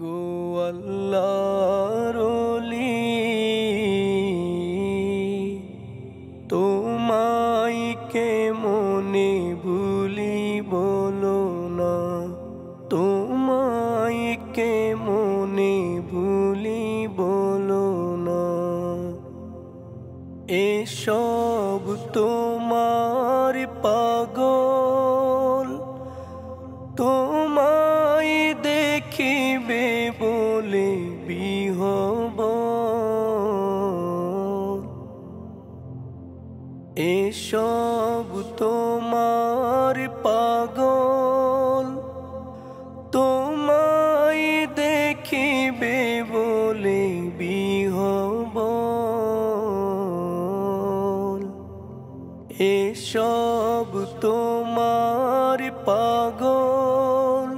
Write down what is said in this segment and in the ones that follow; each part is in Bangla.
গো আল্লাহর ওলি, তোমায় কেমনে ভুলি বলো না, তোমায় কেমনে ভুলি বলো না। এসব তোমার পাগল, তোমায় দেখিবে বলে বিহ্বল। এসব তোমার পাগল, তোমায় দেখিবে বলে বিহ্বল। এসব তোমার পাগল,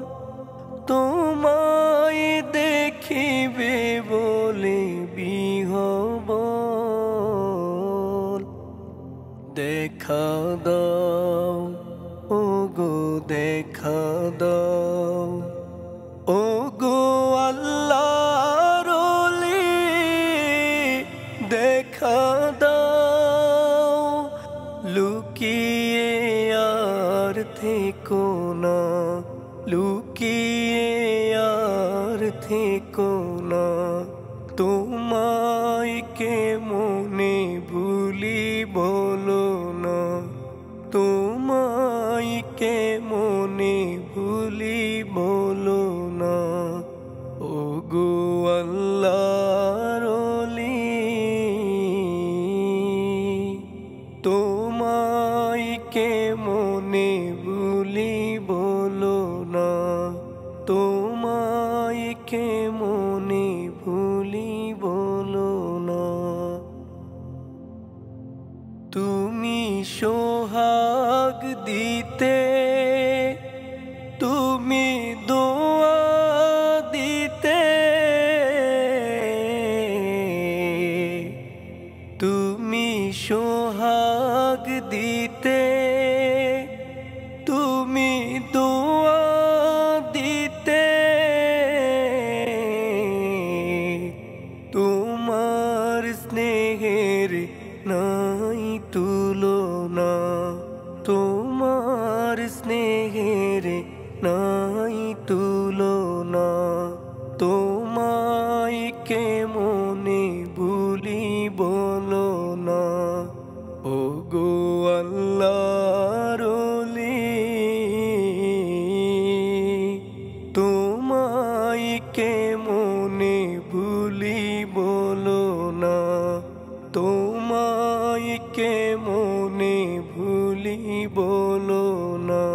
তোমায় দেখিবে বলে বিহ্বল। দেখা দাও ওগো দেখা দাও, ওগো আল্লাহর ওলি, দেখা দাও। লুকিয়ে আর থেকো না, লুকিয়ে আর থেকো না। তোমায় কেমনে ভুলি বলো না, তোমায় কেমনে ভুলি বলো না। ওগো আল্লাহর ওলি, তোমায় কেমনে ভুলি বলো না, তোমায় কেমনে ভুলি বলো না। তুমি সোহাগ দিতে, তুমি দোয়া দিতে, তুমি সোহাগ দিতে, তুমি দোয়া দিতে। তোমার স্নেহের নাই তুলনা, তোমার স্নেহের নাই তুলনা। তোমায় কেমনে ভুলি বলো না, ওগো আল্লাহর ওলি, তোমায় কেমনে ভুলি বলো না, তোমায় কেমনে ভুলি বলো না।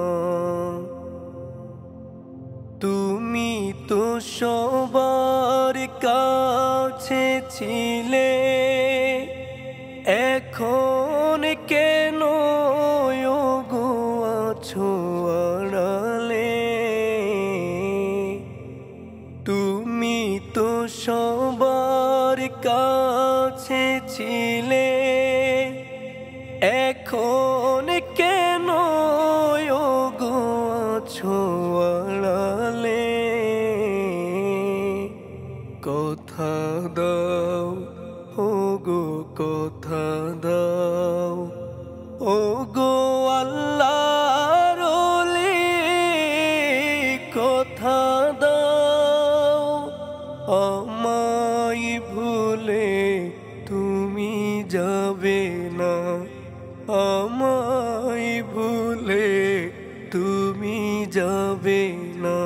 তুমি তো সবার কাছে ছিলে, এখন কেন ওগো আছো আড়ালে। তুমি তো সবার কাছে ছিলে, এখন কেন ওগো আছো আড়ালে। কথা দাও ওগো কথা দাও, ওগো আল্লাহর ওলি, কথা দাও। আমায় ভুলে তুমি যাবে না, আমায় ভুলে তুমি যাবে না।